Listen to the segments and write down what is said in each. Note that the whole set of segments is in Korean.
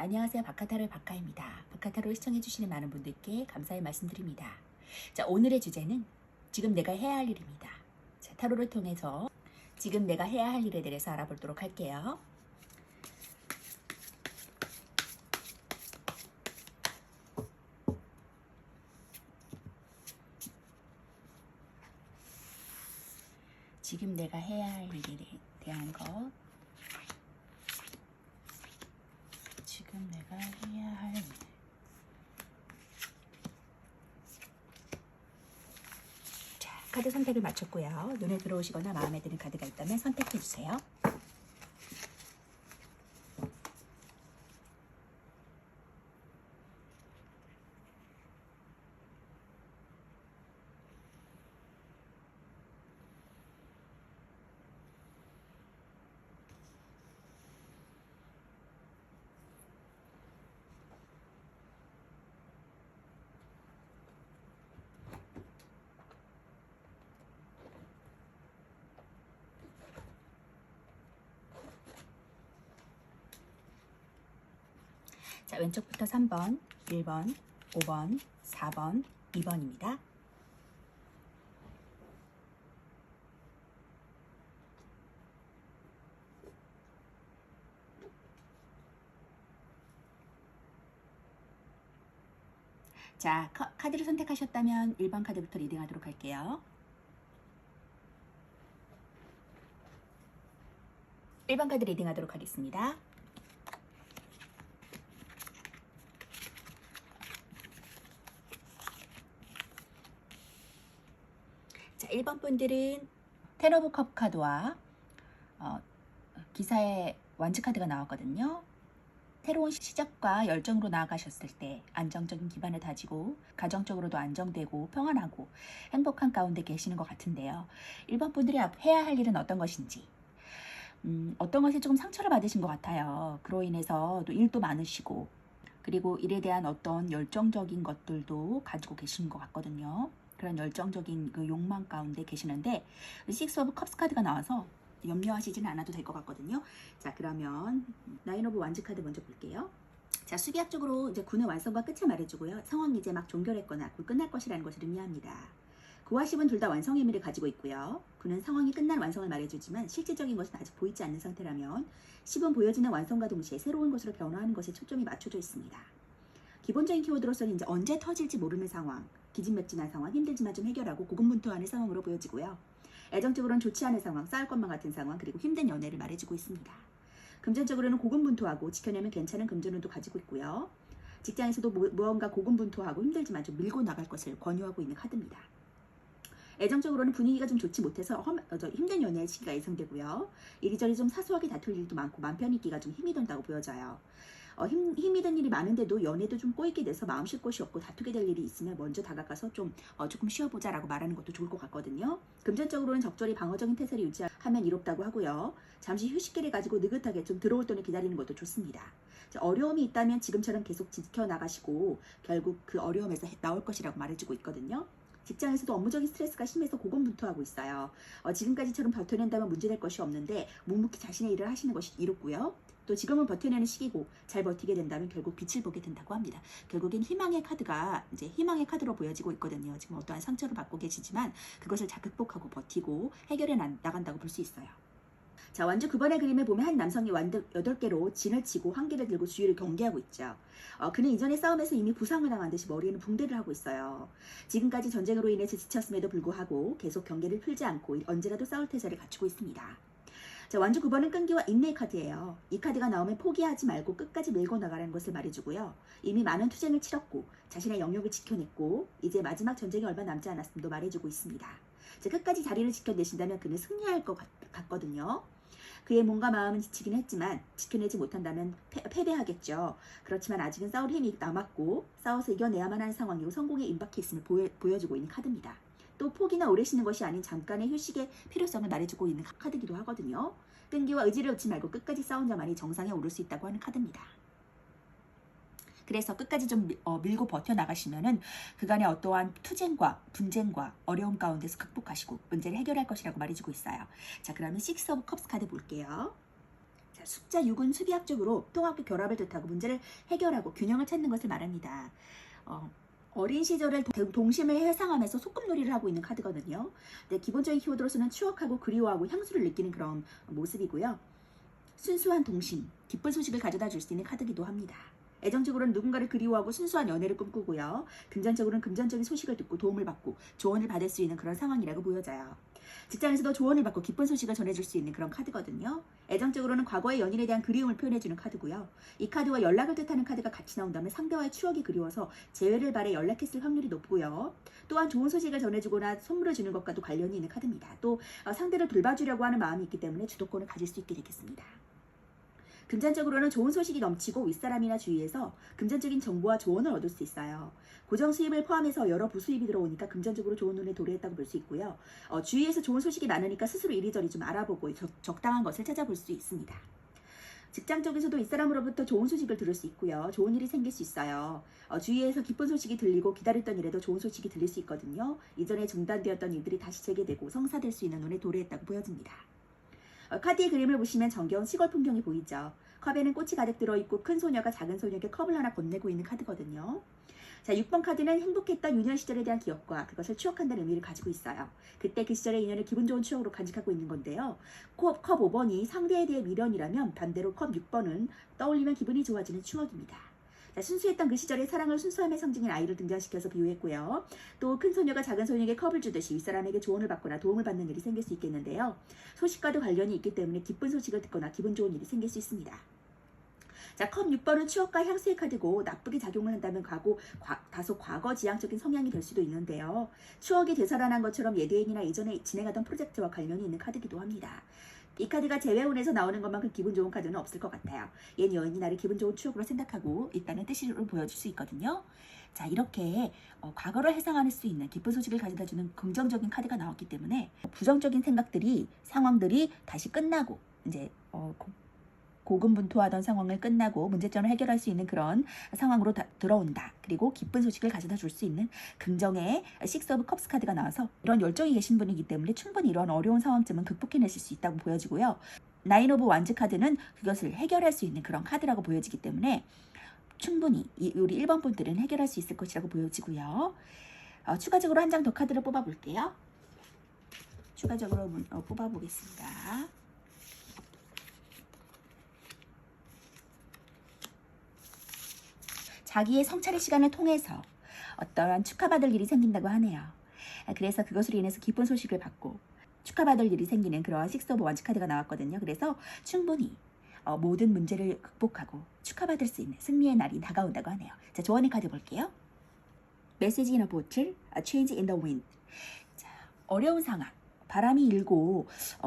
안녕하세요. 바카타로의 바카입니다. 바카타로 시청해주시는 많은 분들께 감사의 말씀드립니다. 자, 오늘의 주제는 지금 내가 해야 할 일입니다. 자, 타로를 통해서 지금 내가 해야 할 일에 대해서 알아보도록 할게요. 지금 내가 해야 할 일에 대한 것, 지금 내가 해야 할 일. 자, 카드 선택을 마쳤고요. 눈에 들어오시거나 마음에 드는 카드가 있다면 선택해 주세요. 자, 왼쪽부터 3번, 1번, 5번, 4번, 2번입니다. 자, 카드를 선택하셨다면 1번 카드부터 리딩하도록 할게요. 1번 카드 리딩하도록 하겠습니다. 자, 1번 분들은 텐 오브 컵 카드와 기사의 완즈 카드가 나왔거든요. 새로운 시작과 열정으로 나아가셨을 때 안정적인 기반을 다지고 가정적으로도 안정되고 평안하고 행복한 가운데 계시는 것 같은데요. 1번 분들이 해야 할 일은 어떤 것인지, 어떤 것에 조금 상처를 받으신 것 같아요. 그로 인해서 또 일도 많으시고, 그리고 일에 대한 어떤 열정적인 것들도 가지고 계시는 것 같거든요. 그런 열정적인 그 욕망 가운데 계시는데, 식스 오브 컵스 카드가 나와서 염려하시지는 않아도 될 것 같거든요. 자, 그러면 나인 오브 완즈 카드 먼저 볼게요. 자, 수비학적으로 이제 9는 완성과 끝을 말해주고요. 상황이 이제 막 종결했거나 곧 끝날 것이라는 것을 의미합니다. 9와 10은 둘 다 완성의 의미를 가지고 있고요. 9는 상황이 끝난 완성을 말해주지만 실질적인 것은 아직 보이지 않는 상태라면 10은 보여지는 완성과 동시에 새로운 것으로 변화하는 것에 초점이 맞춰져 있습니다. 기본적인 키워드로서는 이제 언제 터질지 모르는 상황, 기진맥진한 상황, 힘들지만 좀 해결하고 고군분투하는 상황으로 보여지고요. 애정적으로는 좋지 않은 상황, 싸울 것만 같은 상황, 그리고 힘든 연애를 말해주고 있습니다. 금전적으로는 고군분투하고 지켜내면 괜찮은 금전운도 가지고 있고요. 직장에서도 무언가 고군분투하고 힘들지만 좀 밀고 나갈 것을 권유하고 있는 카드입니다. 애정적으로는 분위기가 좀 좋지 못해서 힘든 연애의 시기가 예상되고요. 이리저리 좀 사소하게 다툴 일도 많고 맘 편히 있기가 좀 힘이 든다고 보여져요. 힘이 든 일이 많은데도 연애도 좀 꼬이게 돼서 마음 쉴 곳이 없고 다투게 될 일이 있으면 먼저 다가가서 조금 쉬어보자라고 말하는 것도 좋을 것 같거든요. 금전적으로는 적절히 방어적인 태세를 유지하면 이롭다고 하고요. 잠시 휴식기를 가지고 느긋하게 좀 들어올 돈을 기다리는 것도 좋습니다. 어려움이 있다면 지금처럼 계속 지켜나가시고 결국 그 어려움에서 나올 것이라고 말해주고 있거든요. 직장에서도 업무적인 스트레스가 심해서 고군분투하고 있어요. 지금까지처럼 버텨낸다면 문제될 것이 없는데 묵묵히 자신의 일을 하시는 것이 이롭고요. 또 지금은 버텨내는 시기고 잘 버티게 된다면 결국 빛을 보게 된다고 합니다. 결국엔 희망의 카드가 이제 희망의 카드로 보여지고 있거든요. 지금 어떠한 상처를 받고 계시지만 그것을 잘 극복하고 버티고 해결해 나간다고 볼 수 있어요. 자, 완주 9번의 그림을 보면 한 남성이 완두 8개로 진을 치고 환기를 들고 주위를 경계하고 있죠. 그는 이전의 싸움에서 이미 부상을 당한 듯이 머리에는 붕대를 하고 있어요. 지금까지 전쟁으로 인해서 지쳤음에도 불구하고 계속 경계를 풀지 않고 언제라도 싸울 태세를 갖추고 있습니다. 자, 완주 9번은 끈기와 인내의 카드예요. 이 카드가 나오면 포기하지 말고 끝까지 밀고 나가라는 것을 말해주고요. 이미 많은 투쟁을 치렀고 자신의 영역을 지켜냈고 이제 마지막 전쟁이 얼마 남지 않았음도 말해주고 있습니다. 자, 끝까지 자리를 지켜내신다면 그는 승리할 것 같거든요. 그의 몸과 마음은 지치긴 했지만 지켜내지 못한다면 패배하겠죠. 그렇지만 아직은 싸울 힘이 남았고 싸워서 이겨내야만 하는 상황이고 성공에 임박해 있음을 보여주고 있는 카드입니다. 또 포기나 오래 쉬는 것이 아닌 잠깐의 휴식의 필요성을 말해주고 있는 카드기도 하거든요. 끈기와 의지를 놓지 말고 끝까지 싸운 자만이 정상에 오를 수 있다고 하는 카드입니다. 그래서 끝까지 좀 밀고 버텨나가시면은 그간의 어떠한 투쟁과 분쟁과 어려움 가운데서 극복하시고 문제를 해결할 것이라고 말해주고 있어요. 자, 그러면 식스 오브 컵스 카드 볼게요. 자, 자, 숫자 6은 수비학적으로 통합과 결합을 뜻하고 문제를 해결하고 균형을 찾는 것을 말합니다. 어린 시절을 동심을 회상하면서 소꿉놀이를 하고 있는 카드거든요. 네, 기본적인 키워드로서는 추억하고 그리워하고 향수를 느끼는 그런 모습이고요. 순수한 동심, 기쁜 소식을 가져다 줄 수 있는 카드기도 합니다. 애정적으로는 누군가를 그리워하고 순수한 연애를 꿈꾸고요. 금전적으로는 금전적인 소식을 듣고 도움을 받고 조언을 받을 수 있는 그런 상황이라고 보여져요. 직장에서도 조언을 받고 기쁜 소식을 전해줄 수 있는 그런 카드거든요. 애정적으로는 과거의 연인에 대한 그리움을 표현해주는 카드고요. 이 카드와 연락을 뜻하는 카드가 같이 나온다면 상대와의 추억이 그리워서 재회를 바래 연락했을 확률이 높고요. 또한 좋은 소식을 전해주거나 선물을 주는 것과도 관련이 있는 카드입니다. 또 상대를 돌봐주려고 하는 마음이 있기 때문에 주도권을 가질 수 있게 되겠습니다. 금전적으로는 좋은 소식이 넘치고 윗사람이나 주위에서 금전적인 정보와 조언을 얻을 수 있어요. 고정 수입을 포함해서 여러 부수입이 들어오니까 금전적으로 좋은 눈에 도래했다고 볼 수 있고요. 주위에서 좋은 소식이 많으니까 스스로 이리저리 좀 알아보고 적당한 것을 찾아볼 수 있습니다. 직장 쪽에서도 윗사람으로부터 좋은 소식을 들을 수 있고요. 좋은 일이 생길 수 있어요. 주위에서 기쁜 소식이 들리고 기다렸던 일에도 좋은 소식이 들릴 수 있거든요. 이전에 중단되었던 일들이 다시 재개되고 성사될 수 있는 눈에 도래했다고 보여집니다. 카드의 그림을 보시면 정겨운 시골 풍경이 보이죠. 컵에는 꽃이 가득 들어있고 큰 소녀가 작은 소녀에게 컵을 하나 건네고 있는 카드거든요. 자, 6번 카드는 행복했던 유년 시절에 대한 기억과 그것을 추억한다는 의미를 가지고 있어요. 그때 그 시절의 인연을 기분 좋은 추억으로 간직하고 있는 건데요. 컵 5번이 상대에 대해 미련이라면 반대로 컵 6번은 떠올리면 기분이 좋아지는 추억입니다. 자, 순수했던 그 시절의 사랑을 순수함의 상징인 아이를 등장시켜서 비유했고요. 또 큰 소녀가 작은 소녀에게 컵을 주듯이 윗사람에게 조언을 받거나 도움을 받는 일이 생길 수 있겠는데요. 소식과도 관련이 있기 때문에 기쁜 소식을 듣거나 기분 좋은 일이 생길 수 있습니다. 자, 컵 6번은 추억과 향수의 카드고 나쁘게 작용을 한다면 다소 과거 지향적인 성향이 될 수도 있는데요. 추억이 되살아난 것처럼 예대인이나 예전에 진행하던 프로젝트와 관련이 있는 카드기도 합니다. 이 카드가 재회운에서 나오는 것만큼 기분 좋은 카드는 없을 것 같아요. 옛 여인이 나를 기분 좋은 추억으로 생각하고 있다는 뜻으로 보여줄 수 있거든요. 자, 이렇게 과거를 해상할 수 있는 기쁜 소식을 가져다주는 긍정적인 카드가 나왔기 때문에 부정적인 생각들이 상황들이 다시 끝나고 이제 고군분투하던 상황을 끝나고 문제점을 해결할 수 있는 그런 상황으로 들어온다. 그리고 기쁜 소식을 가져다 줄 수 있는 긍정의 식스 오브 컵스 카드가 나와서 이런 열정이 계신 분이기 때문에 충분히 이런 어려운 상황쯤은 극복해내실 수 있다고 보여지고요. 나인 오브 완즈 카드는 그것을 해결할 수 있는 그런 카드라고 보여지기 때문에 충분히 우리 1번 분들은 해결할 수 있을 것이라고 보여지고요. 추가적으로 한 장 더 카드를 뽑아볼게요. 추가적으로 뽑아보겠습니다. 자기의 성찰의 시간을 통해서 어떠한 축하받을 일이 생긴다고 하네요. 그래서 그것으로 인해서 기쁜 소식을 받고 축하받을 일이 생기는 그러한 식스 오브 완즈 카드가 나왔거든요. 그래서 충분히 모든 문제를 극복하고 축하받을 수 있는 승리의 날이 다가온다고 하네요. 자, 조언의 카드 볼게요. 메시지 in a bottle, a change in the wind. 자, 어려운 상황, 바람이 일고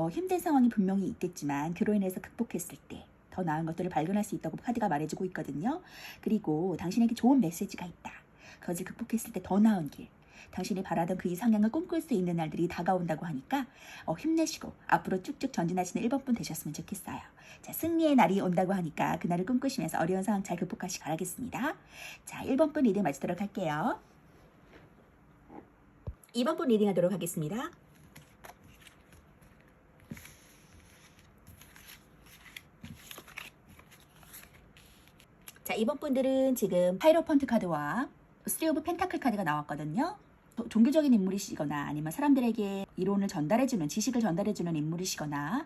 힘든 상황이 분명히 있겠지만 그로 인해서 극복했을 때 더 나은 것들을 발견할 수 있다고 카드가 말해주고 있거든요. 그리고 당신에게 좋은 메시지가 있다. 그것을 극복했을 때 더 나은 길, 당신이 바라던 그 이상향을 꿈꿀 수 있는 날들이 다가온다고 하니까 힘내시고 앞으로 쭉쭉 전진하시는 1번 분 되셨으면 좋겠어요. 자, 승리의 날이 온다고 하니까 그 날을 꿈꾸시면서 어려운 상황 잘 극복하시기 바라겠습니다. 자, 1번 분 리딩 마치도록 할게요. 2번 분 리딩 하도록 하겠습니다. 자, 이번 분들은 지금 하이로펀트 카드와 쓰리 오브 펜타클 카드가 나왔거든요. 종교적인 인물이시거나 아니면 사람들에게 이론을 전달해주는, 지식을 전달해주는 인물이시거나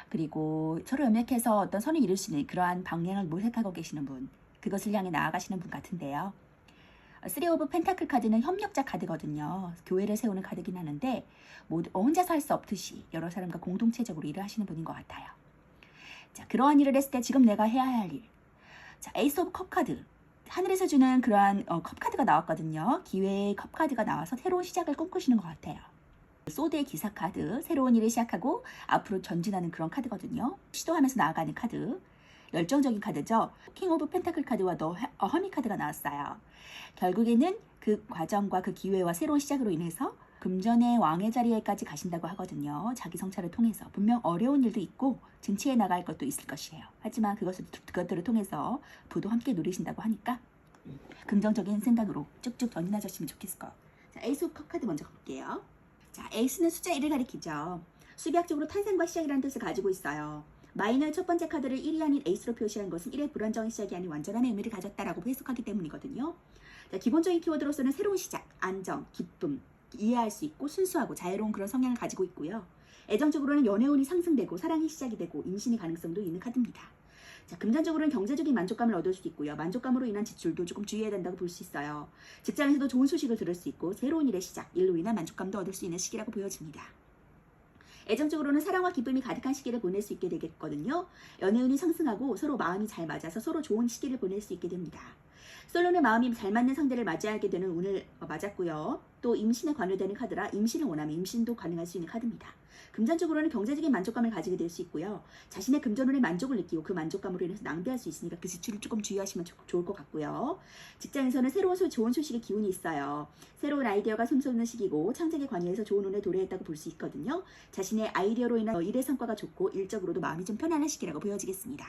그리고 서로 협력해서 어떤 선을 이룰 수 있는 그러한 방향을 모색하고 계시는 분, 그것을 향해 나아가시는 분 같은데요. 쓰리 오브 펜타클 카드는 협력자 카드거든요. 교회를 세우는 카드긴 하는데 혼자서 할 수 없듯이 여러 사람과 공동체적으로 일을 하시는 분인 것 같아요. 자, 그러한 일을 했을 때 지금 내가 해야 할 일. 자, 에이스 오브 컵 카드. 하늘에서 주는 그러한 컵 카드가 나왔거든요. 기회의 컵 카드가 나와서 새로운 시작을 꿈꾸시는 것 같아요. 소드의 기사 카드, 새로운 일을 시작하고 앞으로 전진하는 그런 카드거든요. 시도하면서 나아가는 카드, 열정적인 카드죠. 킹 오브 펜타클 카드와 더 허미 카드가 나왔어요. 결국에는 그 과정과 그 기회와 새로운 시작으로 인해서 금전의 왕의 자리에까지 가신다고 하거든요. 자기 성찰을 통해서. 분명 어려운 일도 있고 증치해 나갈 것도 있을 것이에요. 하지만 그것들을 통해서 부도 함께 누리신다고 하니까 긍정적인 생각으로 쭉쭉 전진하셨으면 좋겠을 거예요. 자, 에이스 오브 컵 카드 먼저 볼게요. 자, 에이스는 숫자 1을 가리키죠. 수비학적으로 탄생과 시작이라는 뜻을 가지고 있어요. 마이너의 첫 번째 카드를 1이 아닌 에이스로 표시한 것은 1의 불안정한 시작이 아닌 완전한 의미를 가졌다라고 해석하기 때문이거든요. 자, 기본적인 키워드로서는 새로운 시작, 안정, 기쁨, 이해할 수 있고 순수하고 자유로운 그런 성향을 가지고 있고요. 애정적으로는 연애운이 상승되고 사랑이 시작이 되고 임신의 가능성도 있는 카드입니다. 자, 금전적으로는 경제적인 만족감을 얻을 수 있고요. 만족감으로 인한 지출도 조금 주의해야 된다고 볼 수 있어요. 직장에서도 좋은 소식을 들을 수 있고 새로운 일의 시작, 일로 인한 만족감도 얻을 수 있는 시기라고 보여집니다. 애정적으로는 사랑과 기쁨이 가득한 시기를 보낼 수 있게 되겠거든요. 연애운이 상승하고 서로 마음이 잘 맞아서 서로 좋은 시기를 보낼 수 있게 됩니다. 솔로는 마음이 잘 맞는 상대를 맞이하게 되는 운을 맞았고요. 또 임신에 관여되는 카드라 임신을 원하면 임신도 가능할 수 있는 카드입니다. 금전적으로는 경제적인 만족감을 가지게 될 수 있고요. 자신의 금전운에 만족을 느끼고 그 만족감으로 인해서 낭비할 수 있으니까 그 지출을 조금 주의하시면 좋을 것 같고요. 직장에서는 새로운 좋은 소식의 기운이 있어요. 새로운 아이디어가 샘솟는 시기고 창작에 관여해서 좋은 운에 도래했다고 볼 수 있거든요. 자신의 아이디어로 인한 일의 성과가 좋고 일적으로도 마음이 좀 편안한 시기라고 보여지겠습니다.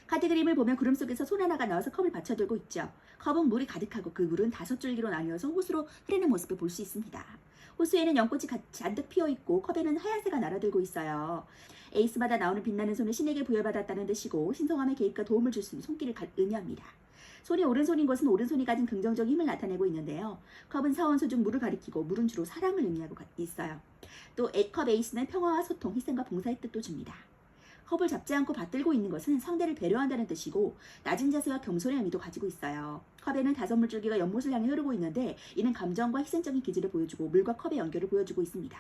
카드 그림을 보면 구름 속에서 손 하나가 나와서 컵을 받쳐들고 있죠. 컵은 물이 가득하고 그 물은 5줄기로 나뉘어서 호수로 흐르는 모습을 볼 수 있습니다. 호수에는 연꽃이 잔뜩 피어있고 컵에는 하얀새가 날아들고 있어요. 에이스마다 나오는 빛나는 손을 신에게 부여받았다는 뜻이고 신성함의 개입과 도움을 줄 수 있는 손길을 의미합니다. 손이 오른손인 것은 오른손이 가진 긍정적 힘을 나타내고 있는데요. 컵은 사원소 중 물을 가리키고 물은 주로 사랑을 의미하고 있어요. 또 컵 에이스는 평화와 소통, 희생과 봉사의 뜻도 줍니다. 컵을 잡지 않고 받들고 있는 것은 상대를 배려한다는 뜻이고 낮은 자세와 겸손의 의미도 가지고 있어요. 컵에는 5물줄기가 연못을 향해 흐르고 있는데 이는 감정과 희생적인 기질을 보여주고 물과 컵의 연결을 보여주고 있습니다.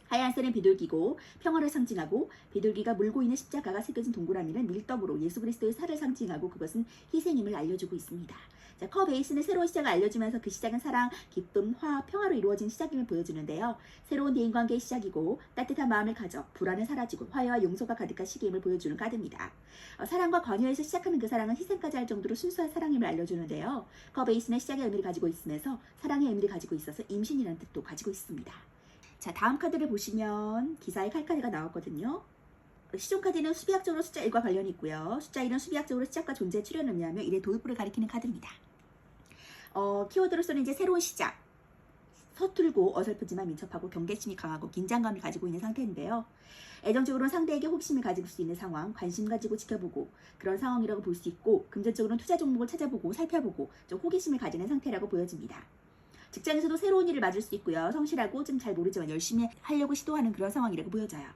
하얀새는 비둘기고 평화를 상징하고 비둘기가 물고 있는 십자가가 새겨진 동그라미는 밀떡으로 예수 그리스도의 살을 상징하고 그것은 희생임을 알려주고 있습니다. 자, 컵 베이스는 새로운 시작을 알려주면서 그 시작은 사랑, 기쁨, 화합, 평화로 이루어진 시작임을 보여주는데요. 새로운 대인관계의 시작이고 따뜻한 마음을 가져 불안은 사라지고 화해와 용서가 가득한 시기임을 보여주는 카드입니다. 사랑과 관여에서 시작하는 그 사랑은 희생까지 할 정도로 순수한 사랑임을 알려주는데요. 컵 베이스는 시작의 의미를 가지고 있으면서 사랑의 의미를 가지고 있어서 임신이라는 뜻도 가지고 있습니다. 자, 다음 카드를 보시면 기사의 칼카드가 나왔거든요. 시종카드는 수비학적으로 숫자 1과 관련이 있고요. 숫자 1은 수비학적으로 시작과 존재의 출현을 의미하며 1의 도입부를 가리키는 카드입니다. 키워드로서는 이제 새로운 시작, 서툴고 어설프지만 민첩하고 경계심이 강하고 긴장감을 가지고 있는 상태인데요. 애정적으로는 상대에게 호기심을 가질 수 있는 상황, 관심 가지고 지켜보고 그런 상황이라고 볼 수 있고 금전적으로는 투자 종목을 찾아보고 살펴보고 좀 호기심을 가지는 상태라고 보여집니다. 직장에서도 새로운 일을 맞을 수 있고요. 성실하고 좀 잘 모르지만 열심히 하려고 시도하는 그런 상황이라고 보여져요.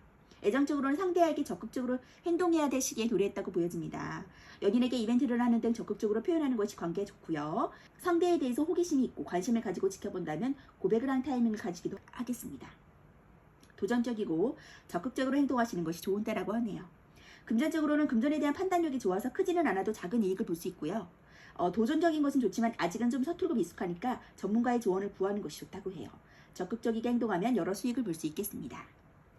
애정적으로는 상대에게 적극적으로 행동해야 될 시기에 도래했다고 보여집니다. 연인에게 이벤트를 하는 등 적극적으로 표현하는 것이 관계에 좋고요. 상대에 대해서 호기심이 있고 관심을 가지고 지켜본다면 고백을 한 타이밍을 가지기도 하겠습니다. 도전적이고 적극적으로 행동하시는 것이 좋은 때라고 하네요. 금전적으로는 금전에 대한 판단력이 좋아서 크지는 않아도 작은 이익을 볼 수 있고요. 도전적인 것은 좋지만 아직은 좀 서툴고 미숙하니까 전문가의 조언을 구하는 것이 좋다고 해요. 적극적이게 행동하면 여러 수익을 볼 수 있겠습니다.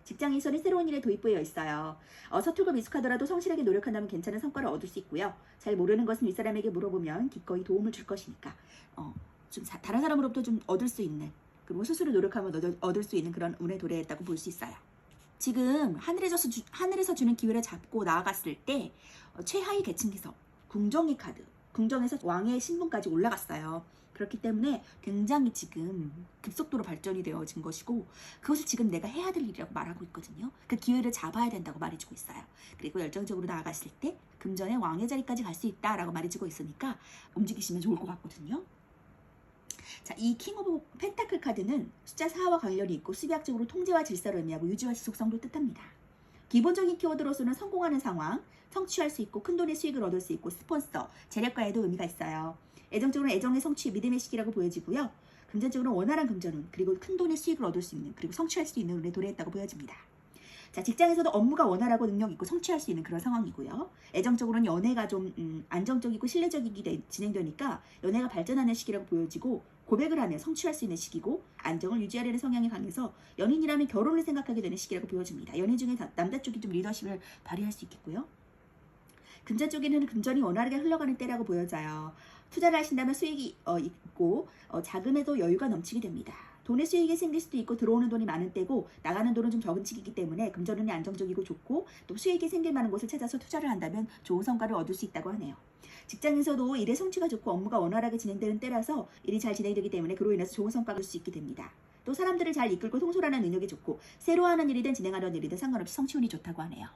직장에서는 새로운 일에 도입부에 있어요. 서툴고 미숙하더라도 성실하게 노력한다면 괜찮은 성과를 얻을 수 있고요. 잘 모르는 것은 윗사람에게 물어보면 기꺼이 도움을 줄 것이니까 좀 다른 사람으로부터 좀 얻을 수 있는, 그리고 스스로 노력하면 얻을 수 있는 그런 운에 도래했다고 볼 수 있어요. 지금 하늘에서 주는 기회를 잡고 나아갔을 때 최하위 계층에서 궁정의 카드, 궁정에서 왕의 신분까지 올라갔어요. 그렇기 때문에 굉장히 지금 급속도로 발전이 되어진 것이고 그것을 지금 내가 해야 될 일이라고 말하고 있거든요. 그 기회를 잡아야 된다고 말해주고 있어요. 그리고 열정적으로 나아갔을 때 금전의 왕의 자리까지 갈 수 있다라고 말해주고 있으니까 움직이시면 좋을 것 같거든요. 자, 이 킹 오브 펜타클 카드는 숫자 4와 관련이 있고 수비학적으로 통제와 질서를 의미하고 유지와 지속성도 뜻합니다. 기본적인 키워드로서는 성공하는 상황, 성취할 수 있고 큰돈의 수익을 얻을 수 있고 스폰서, 재력가에도 의미가 있어요. 애정적으로는 애정의 성취, 믿음의 시기라고 보여지고요. 금전적으로는 원활한 금전운, 그리고 큰돈의 수익을 얻을 수 있는, 그리고 성취할 수 있는 운에 도래했다고 보여집니다. 자, 직장에서도 업무가 원활하고 능력 있고 성취할 수 있는 그런 상황이고요. 애정적으로는 연애가 좀 안정적이고 신뢰적이게 진행되니까 연애가 발전하는 시기라고 보여지고 고백을 하면 성취할 수 있는 시기고 안정을 유지하려는 성향이 강해서 연인이라면 결혼을 생각하게 되는 시기라고 보여집니다. 연인 중에 남자 쪽이 좀 리더십을 발휘할 수 있겠고요. 금전 쪽에는 금전이 원활하게 흘러가는 때라고 보여져요. 투자를 하신다면 수익이 있고 자금에도 여유가 넘치게 됩니다. 돈의 수익이 생길 수도 있고 들어오는 돈이 많은 때고 나가는 돈은 좀 적은 시기이기 때문에 금전운이 안정적이고 좋고 또 수익이 생길 만한 곳을 찾아서 투자를 한다면 좋은 성과를 얻을 수 있다고 하네요. 직장에서도 일의 성취가 좋고 업무가 원활하게 진행되는 때라서 일이 잘 진행되기 때문에 그로 인해서 좋은 성과를 얻을 수 있게 됩니다. 또 사람들을 잘 이끌고 통솔하는 능력이 좋고 새로 하는 일이든 진행하는 일이든 상관없이 성취운이 좋다고 하네요.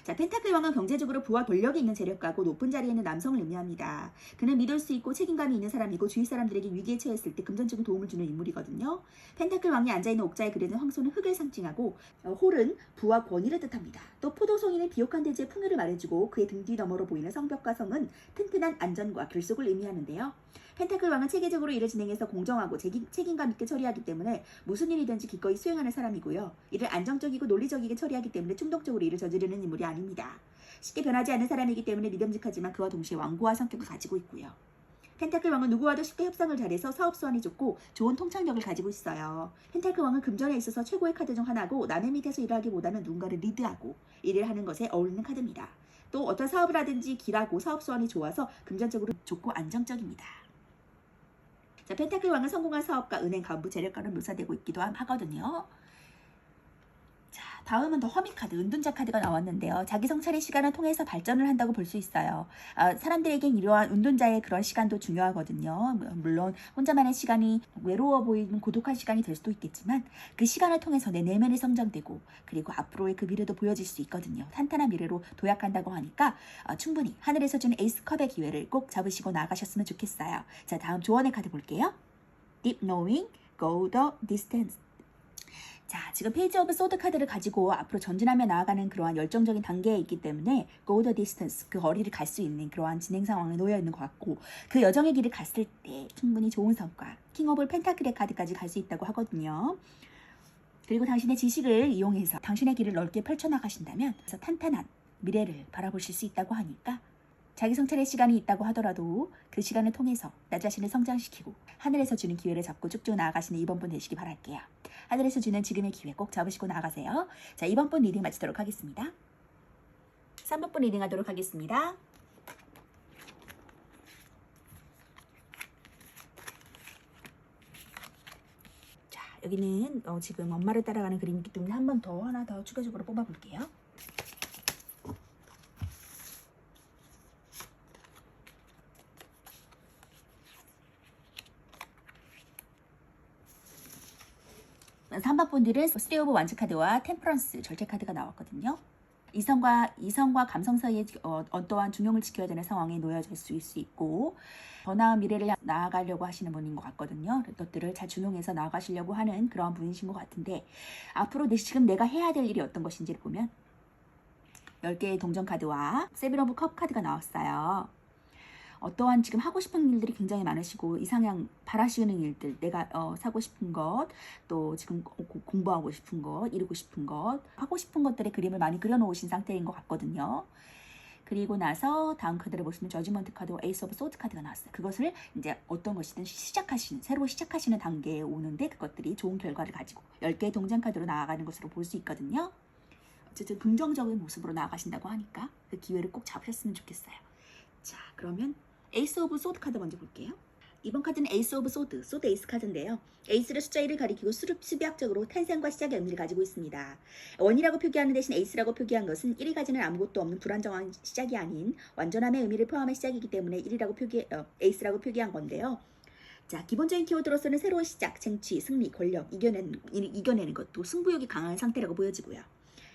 자, 펜타클 왕은 경제적으로 부와 권력이 있는 재력가고 높은 자리에 있는 남성을 의미합니다. 그는 믿을 수 있고 책임감이 있는 사람이고 주위 사람들에게 위기에 처했을 때 금전적인 도움을 주는 인물이거든요. 펜타클 왕이 앉아있는 옥자에 그려진 황소는 흙을 상징하고 홀은 부와 권위를 뜻합니다. 또 포도송이는 비옥한 대지의 풍요를 말해주고 그의 등 뒤 너머로 보이는 성벽과 성은 튼튼한 안전과 결속을 의미하는데요. 펜타클 왕은 체계적으로 일을 진행해서 공정하고 책임감 있게 처리하기 때문에 무슨 일이든지 기꺼이 수행하는 사람이고요. 이를 안정적이고 논리적이게 처리하기 때문에 충동적으로 일을 저지르는 인물이 아닙니다. 쉽게 변하지 않는 사람이기 때문에 믿음직하지만 그와 동시에 완고한 성격을 가지고 있고요. 펜타클 왕은 누구와도 쉽게 협상을 잘해서 사업 수완이 좋고 좋은 통찰력을 가지고 있어요. 펜타클 왕은 금전에 있어서 최고의 카드 중 하나고 남의 밑에서 일을 하기보다는 누군가를 리드하고 일을 하는 것에 어울리는 카드입니다. 또 어떤 사업을 하든지 길하고 사업 수완이 좋아서 금전적으로 좋고 안정적입니다. 자, 펜타클 왕은 성공한 사업가, 은행 간부, 재력가로 묘사되고 있기도 하거든요. 자, 다음은 더 허미 카드, 은둔자 카드가 나왔는데요. 자기 성찰의 시간을 통해서 발전을 한다고 볼 수 있어요. 사람들에겐 이러한 은둔자의 그런 시간도 중요하거든요. 물론 혼자만의 시간이 외로워 보이는 고독한 시간이 될 수도 있겠지만 그 시간을 통해서 내 내면이 성장되고 그리고 앞으로의 그 미래도 보여질 수 있거든요. 탄탄한 미래로 도약한다고 하니까 충분히 하늘에서 주는 에이스 컵의 기회를 꼭 잡으시고 나가셨으면 좋겠어요. 자, 다음 조언의 카드 볼게요. Deep knowing, go the distance. 자, 지금 페이지 오브 소드 카드를 가지고 앞으로 전진하며 나아가는 그러한 열정적인 단계에 있기 때문에 go the distance, 그 거리를 갈 수 있는 그러한 진행 상황에 놓여 있는 것 같고 그 여정의 길을 갔을 때 충분히 좋은 성과, 킹 오브 펜타클의 카드까지 갈 수 있다고 하거든요. 그리고 당신의 지식을 이용해서 당신의 길을 넓게 펼쳐나가신다면 그래서 탄탄한 미래를 바라보실 수 있다고 하니까 자기 성찰의 시간이 있다고 하더라도 그 시간을 통해서 나 자신을 성장시키고 하늘에서 주는 기회를 잡고 쭉쭉 나아가시는 이번 분 되시기 바랄게요. 하늘에서 주는 지금의 기회 꼭 잡으시고 나아가세요. 자, 이번 분 리딩 마치도록 하겠습니다. 3번 분 리딩 하도록 하겠습니다. 자, 여기는 지금 엄마를 따라가는 그림이기 때문에 한 번 더 하나 더 추가적으로 뽑아볼게요. 삼 번 분들은 쓰리 오브 완즈 카드와 템퍼런스 절제 카드가 나왔거든요. 이성과 감성 사이에 어떠한 중용을 지켜야 되는 상황에 놓여질 수 있고 더 나은 미래를 나아가려고 하시는 분인 것 같거든요. 그것들을 잘 중용해서 나아가시려고 하는 그런 분이신 것 같은데 앞으로 지금 내가 해야 될 일이 어떤 것인지를 보면 10개의 동전 카드와 세븐 오브 컵 카드가 나왔어요. 어떠한 지금 하고 싶은 일들이 굉장히 많으시고 이상향 바라시는 일들, 내가 사고 싶은 것, 또 지금 공부하고 싶은 것, 이루고 싶은 것, 하고 싶은 것들의 그림을 많이 그려놓으신 상태인 것 같거든요. 그리고 나서 다음 카드를 보시면 저지먼트 카드와 에이스 오브 소드 카드가 나왔어요. 그것을 이제 어떤 것이든 새로 시작하시는 단계에 오는데 그것들이 좋은 결과를 가지고 10개의 동전 카드로 나아가는 것으로 볼 수 있거든요. 어쨌든 긍정적인 모습으로 나아가신다고 하니까 그 기회를 꼭 잡으셨으면 좋겠어요. 자, 그러면 에이스 오브 소드 카드 먼저 볼게요. 이번 카드는 에이스 오브 소드 에이스 카드인데요. 에이스를 숫자 1을 가리키고 수비학적으로 탄생과 시작의 의미를 가지고 있습니다. 원이라고 표기하는 대신 에이스라고 표기한 것은 1이 가지는 아무것도 없는 불안정한 시작이 아닌 완전함의 의미를 포함한 시작이기 때문에 에이스라고 표기한 건데요. 자, 기본적인 키워드로서는 새로운 시작, 쟁취, 승리, 권력, 이겨내는 것도 승부욕이 강한 상태라고 보여지고요.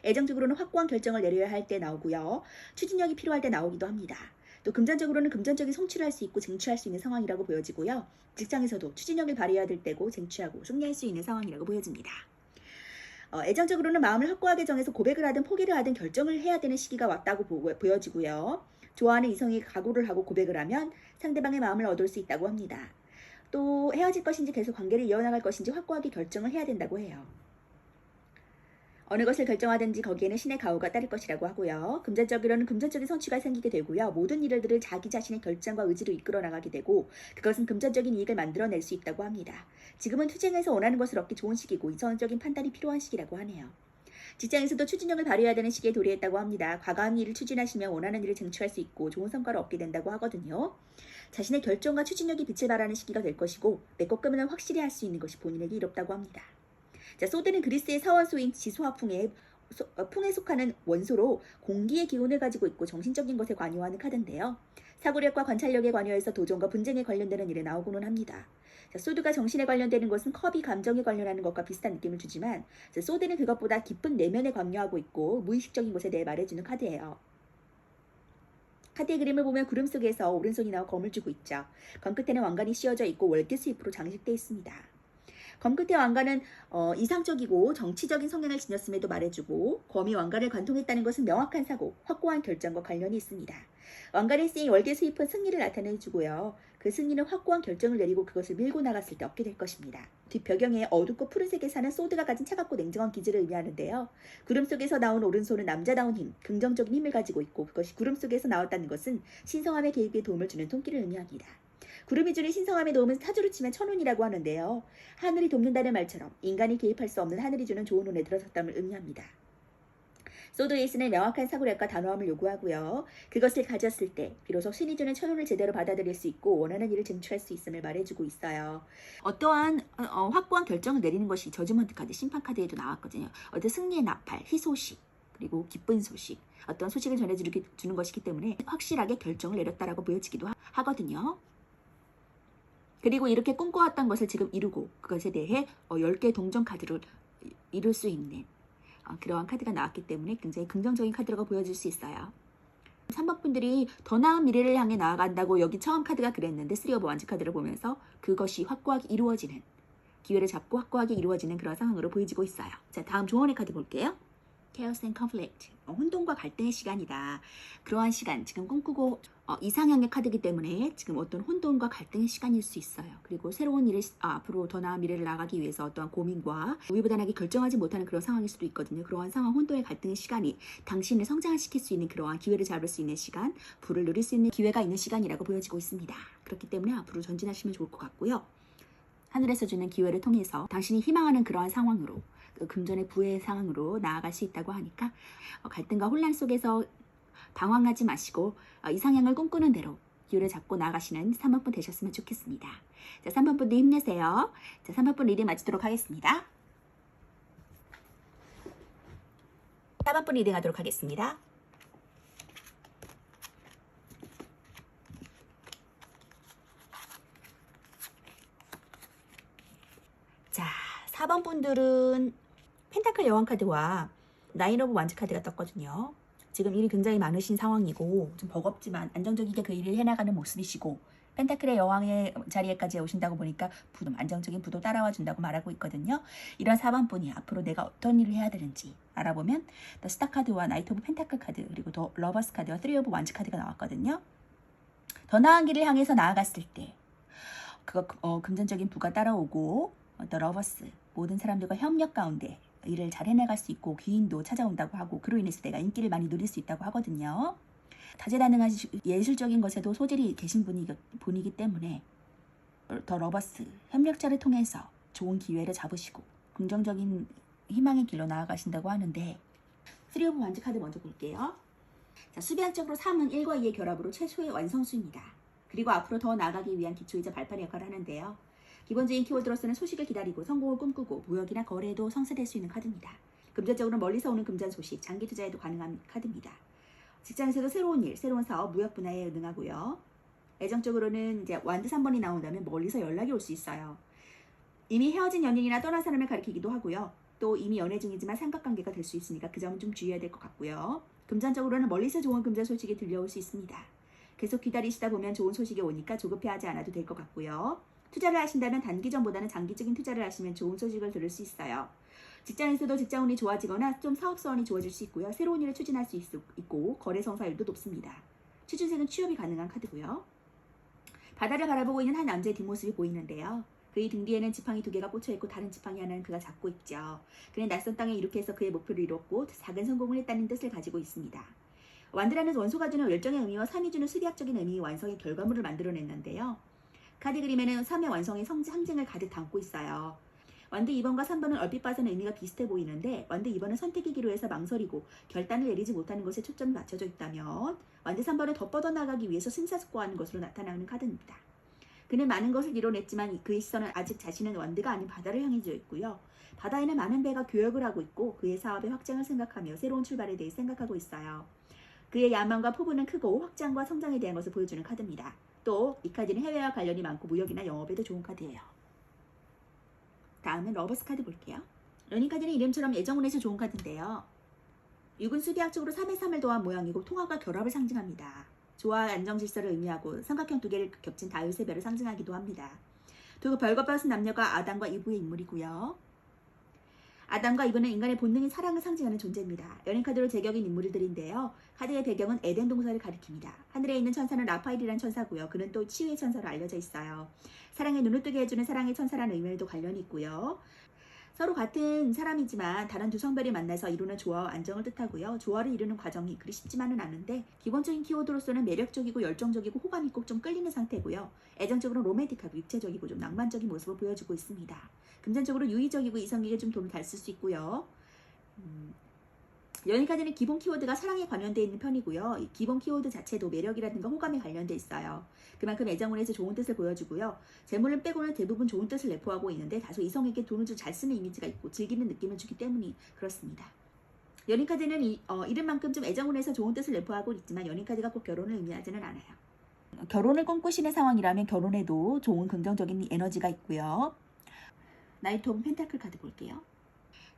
애정적으로는 확고한 결정을 내려야 할 때 나오고요. 추진력이 필요할 때 나오기도 합니다. 또 금전적으로는 금전적인 성취를 할 수 있고 쟁취할 수 있는 상황이라고 보여지고요. 직장에서도 추진력을 발휘해야 될 때고 쟁취하고 승리할 수 있는 상황이라고 보여집니다. 애정적으로는 마음을 확고하게 정해서 고백을 하든 포기를 하든 결정을 해야 되는 시기가 왔다고 보여지고요. 좋아하는 이성이 각오를 하고 고백을 하면 상대방의 마음을 얻을 수 있다고 합니다. 또 헤어질 것인지 계속 관계를 이어나갈 것인지 확고하게 결정을 해야 된다고 해요. 어느 것을 결정하든지 거기에는 신의 가호가 따를 것이라고 하고요. 금전적으로는 금전적인 성취가 생기게 되고요. 모든 일들을 자기 자신의 결정과 의지로 이끌어 나가게 되고 그것은 금전적인 이익을 만들어낼 수 있다고 합니다. 지금은 투쟁해서 원하는 것을 얻기 좋은 시기고 이성적인 판단이 필요한 시기라고 하네요. 직장에서도 추진력을 발휘해야 되는 시기에 도래했다고 합니다. 과감히 일을 추진하시면 원하는 일을 쟁취할 수 있고 좋은 성과를 얻게 된다고 하거든요. 자신의 결정과 추진력이 빛을 발하는 시기가 될 것이고 메꿔끄면 확실히 할 수 있는 것이 본인에게 이롭다고 합니다. 자, 소드는 그리스의 사원소인 지소화풍에 속하는 원소로 공기의 기운을 가지고 있고 정신적인 것에 관여하는 카드인데요. 사고력과 관찰력에 관여해서 도전과 분쟁에 관련되는 일에 나오고는 합니다. 자, 소드가 정신에 관련되는 것은 컵이 감정에 관련하는 것과 비슷한 느낌을 주지만 소드는 그것보다 깊은 내면에 관여하고 있고 무의식적인 곳에 대해 말해주는 카드예요. 카드의 그림을 보면 구름 속에서 오른손이 나와 검을 쥐고 있죠. 검 끝에는 왕관이 씌워져 있고 월계 수잎으로 장식되어 있습니다. 검 끝의 왕관은 이상적이고 정치적인 성향을 지녔음에도 말해주고, 검이 왕관을 관통했다는 것은 명확한 사고, 확고한 결정과 관련이 있습니다. 왕관에 쓰인 월계 수잎은 승리를 나타내주고요. 그 승리는 확고한 결정을 내리고 그것을 밀고 나갔을 때 얻게 될 것입니다. 뒷배경에 어둡고 푸른색에 사는 소드가 가진 차갑고 냉정한 기질을 의미하는데요. 구름 속에서 나온 오른손은 남자다운 힘, 긍정적인 힘을 가지고 있고, 그것이 구름 속에서 나왔다는 것은 신성함의 계획에 도움을 주는 손길을 의미합니다. 구름이 주는 신성함의 도움은 사주로 치면 천운이라고 하는데요. 하늘이 돕는다는 말처럼 인간이 개입할 수 없는 하늘이 주는 좋은 운에 들어섰담을 의미합니다. 소드 에이스는 명확한 사고력과 단호함을 요구하고요. 그것을 가졌을 때 비로소 신이 주는 천운을 제대로 받아들일 수 있고 원하는 일을 쟁취할 수 있음을 말해주고 있어요. 어떠한 확고한 결정을 내리는 것이 저지먼트 카드, 심판 카드에도 나왔거든요. 어떤 승리의 나팔, 희소식, 그리고 기쁜 소식, 어떤 소식을 전해주는 것이기 때문에 확실하게 결정을 내렸다라고 보여지기도 하거든요. 그리고 이렇게 꿈꿔왔던 것을 지금 이루고 그것에 대해 10개의 동전 카드를 이룰 수 있는 그러한 카드가 나왔기 때문에 굉장히 긍정적인 카드라고 보여질 수 있어요. 3번 분들이 더 나은 미래를 향해 나아간다고 여기 처음 카드가 그랬는데 3 오브 원즈 카드를 보면서 그것이 확고하게 이루어지는, 기회를 잡고 확고하게 이루어지는 그런 상황으로 보여지고 있어요. 자, 다음 조언의 카드 볼게요. Chaos and Conflict, 혼돈과 갈등의 시간이다. 그러한 시간, 지금 꿈꾸고 이상형의 카드이기 때문에 지금 어떤 혼돈과 갈등의 시간일 수 있어요. 그리고 새로운 일을 앞으로 더 나은 미래를 나가기 위해서 어떠한 고민과 우유부단하게 결정하지 못하는 그런 상황일 수도 있거든요. 그러한 상황, 혼돈의 갈등의 시간이 당신을 성장시킬 수 있는 그러한 기회를 잡을 수 있는 시간, 부를 누릴 수 있는 기회가 있는 시간이라고 보여지고 있습니다. 그렇기 때문에 앞으로 전진하시면 좋을 것 같고요. 하늘에서 주는 기회를 통해서 당신이 희망하는 그러한 상황으로, 그 금전의 부의 상황으로 나아갈 수 있다고 하니까 갈등과 혼란 속에서 방황하지 마시고 이상향을 꿈꾸는 대로 기회를 잡고 나아가시는 3번분 되셨으면 좋겠습니다. 자, 3번분도 힘내세요. 자, 3번분 리딩 마치도록 하겠습니다. 4번분 리딩 하도록 하겠습니다. 자, 4번 분들은 펜타클 여왕 카드와 나인 오브 완즈 카드가 떴거든요. 지금 일이 굉장히 많으신 상황이고 좀 버겁지만 안정적이게 그 일을 해나가는 모습이시고, 펜타클의 여왕의 자리에까지 오신다고 보니까 안정적인 부도 따라와 준다고 말하고 있거든요. 이런 4번 분이 앞으로 내가 어떤 일을 해야 되는지 알아보면 더 스타 카드와 나이트 오브 펜타클 카드, 그리고 더 러버스 카드와 3 오브 완즈 카드가 나왔거든요. 더 나은 길을 향해서 나아갔을 때 금전적인 부가 따라오고 더 러버스, 모든 사람들과 협력 가운데 일을 잘 해나갈 수 있고 귀인도 찾아온다고 하고, 그로 인해서 내가 인기를 많이 누릴 수 있다고 하거든요. 다재다능한 예술적인 것에도 소질이 계신 분이기 때문에 더 러버스, 협력자를 통해서 좋은 기회를 잡으시고 긍정적인 희망의 길로 나아가신다고 하는데, 3 오브 완즈 카드 먼저 볼게요. 자, 수비학적으로 3은 1과 2의 결합으로 최소의 완성수입니다. 그리고 앞으로 더 나아가기 위한 기초이자 발판의 역할을 하는데요. 기본적인 키워드로서는 소식을 기다리고 성공을 꿈꾸고 무역이나 거래에도 성사될 수 있는 카드입니다. 금전적으로 멀리서 오는 금전 소식, 장기 투자에도 가능한 카드입니다. 직장에서도 새로운 일, 새로운 사업, 무역 분야에 능하고요. 애정적으로는 이제 완드 3번이 나온다면 멀리서 연락이 올 수 있어요. 이미 헤어진 연인이나 떠난 사람을 가리키기도 하고요. 또 이미 연애 중이지만 삼각관계가 될 수 있으니까 그 점은 좀 주의해야 될 것 같고요. 금전적으로는 멀리서 좋은 금전 소식이 들려올 수 있습니다. 계속 기다리시다 보면 좋은 소식이 오니까 조급해하지 않아도 될 것 같고요. 투자를 하신다면 단기전보다는 장기적인 투자를 하시면 좋은 소식을 들을 수 있어요. 직장에서도 직장운이 좋아지거나 좀 사업사원이 좋아질 수 있고요. 새로운 일을 추진할 수 있고 거래 성사율도 높습니다. 취준생은 취업이 가능한 카드고요. 바다를 바라보고 있는 한 남자의 뒷모습이 보이는데요. 그의 등 뒤에는 지팡이 2개가 꽂혀있고 다른 지팡이 하나는 그가 잡고 있죠. 그는 낯선 땅에 이렇게 해서 그의 목표를 이뤘고 작은 성공을 했다는 뜻을 가지고 있습니다. 완드라는 원소가 주는 열정의 의미와 3이 주는 수리학적인 의미의 완성의 결과물을 만들어냈는데요. 카드 그림에는 3의 완성의 상징을 가득 담고 있어요. 완드 2번과 3번은 얼핏 봐서는 의미가 비슷해 보이는데, 완드 2번은 선택의 기로에서 망설이고 결단을 내리지 못하는 것에 초점이 맞춰져 있다면, 완드 3번은 더 뻗어나가기 위해서 심사숙고하는 것으로 나타나는 카드입니다. 그는 많은 것을 이뤄냈지만 그의 시선은 아직 자신은 완드가 아닌 바다를 향해져 있고요. 바다에는 많은 배가 교역을 하고 있고 그의 사업의 확장을 생각하며 새로운 출발에 대해 생각하고 있어요. 그의 야망과 포부는 크고 확장과 성장에 대한 것을 보여주는 카드입니다. 또 이 카드는 해외와 관련이 많고 무역이나 영업에도 좋은 카드예요. 다음은 러버스 카드 볼게요. 연인 카드는 이름처럼 애정운에서 좋은 카드인데요. 6은 수비학적으로 3의 3을 더한 모양이고 통합과 결합을 상징합니다. 조화와 안정 질서를 의미하고 삼각형 두 개를 겹친 다윗의 별을 상징하기도 합니다. 두 벌거벗은 남녀가 아담과 이브의 인물이고요. 아담과 이브는 인간의 본능인 사랑을 상징하는 존재입니다. 연인 카드로 제격인 인물들인데요. 카드의 배경은 에덴 동산을 가리킵니다. 하늘에 있는 천사는 라파엘이라는 천사고요. 그는 또 치유의 천사로 알려져 있어요. 사랑에 눈을 뜨게 해주는 사랑의 천사라는 의미에도 관련이 있고요. 서로 같은 사람이지만 다른 두 성별이 만나서 이루는 조화와 안정을 뜻하고요. 조화를 이루는 과정이 그리 쉽지만은 않은데 기본적인 키워드로서는 매력적이고 열정적이고 호감이 꼭 좀 끌리는 상태고요. 애정적으로 로맨틱하고 육체적이고 좀 낭만적인 모습을 보여주고 있습니다. 금전적으로 유의적이고 이성에게 좀 도움을 잘 쓸 수 있고요. 연인 카드는 기본 키워드가 사랑에 관련되어 있는 편이고요. 이 기본 키워드 자체도 매력이라든가 호감에 관련되어 있어요. 그만큼 애정운에서 좋은 뜻을 보여주고요. 재물을 빼고는 대부분 좋은 뜻을 내포하고 있는데 다소 이성에게 돈을 좀 잘 쓰는 이미지가 있고 즐기는 느낌을 주기 때문이 그렇습니다. 연인 카드는 이름만큼 좀 애정운에서 좋은 뜻을 내포하고 있지만 연인 카드가 꼭 결혼을 의미하지는 않아요. 결혼을 꿈꾸시는 상황이라면 결혼에도 좋은 긍정적인 에너지가 있고요. 나이트 오브 펜타클 카드 볼게요.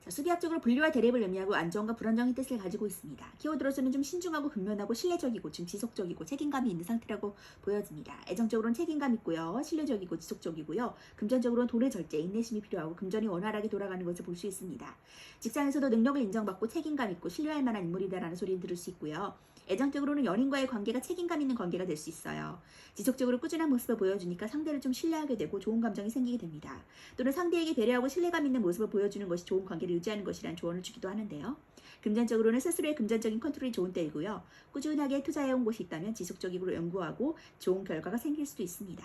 수비학적으로 분리와 대립을 의미하고 안정과 불안정의 뜻을 가지고 있습니다. 키워드로서는 좀 신중하고 근면하고 신뢰적이고 좀 지속적이고 책임감이 있는 상태라고 보여집니다. 애정적으로는 책임감 있고요. 신뢰적이고 지속적이고요. 금전적으로는 돈의 절제, 인내심이 필요하고 금전이 원활하게 돌아가는 것을 볼 수 있습니다. 직장에서도 능력을 인정받고 책임감 있고 신뢰할 만한 인물이다라는 소리를 들을 수 있고요. 애정적으로는 연인과의 관계가 책임감 있는 관계가 될 수 있어요. 지속적으로 꾸준한 모습을 보여주니까 상대를 좀 신뢰하게 되고 좋은 감정이 생기게 됩니다. 또는 상대에게 배려하고 신뢰감 있는 모습을 보여주는 것이 좋은 관계를 유지하는 것이라는 조언을 주기도 하는데요. 금전적으로는 스스로의 금전적인 컨트롤이 좋은 때이고요. 꾸준하게 투자해온 곳이 있다면 지속적으로 연구하고 좋은 결과가 생길 수도 있습니다.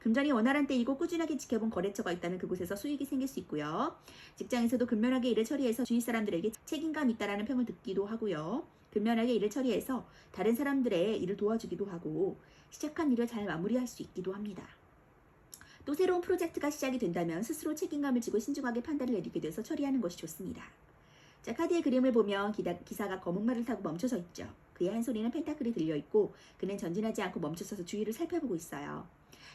금전이 원활한 때이고 꾸준하게 지켜본 거래처가 있다면 그곳에서 수익이 생길 수 있고요. 직장에서도 근면하게 일을 처리해서 주위 사람들에게 책임감 있다라는 평을 듣기도 하고요. 근면하게 일을 처리해서 다른 사람들의 일을 도와주기도 하고 시작한 일을 잘 마무리할 수 있기도 합니다. 또 새로운 프로젝트가 시작이 된다면 스스로 책임감을 지고 신중하게 판단을 내리게 돼서 처리하는 것이 좋습니다. 자, 카드의 그림을 보면 기사가 검은 말을 타고 멈춰서 있죠. 그의 한 손에는 펜타클이 들려있고 그는 전진하지 않고 멈춰서서 주위를 살펴보고 있어요.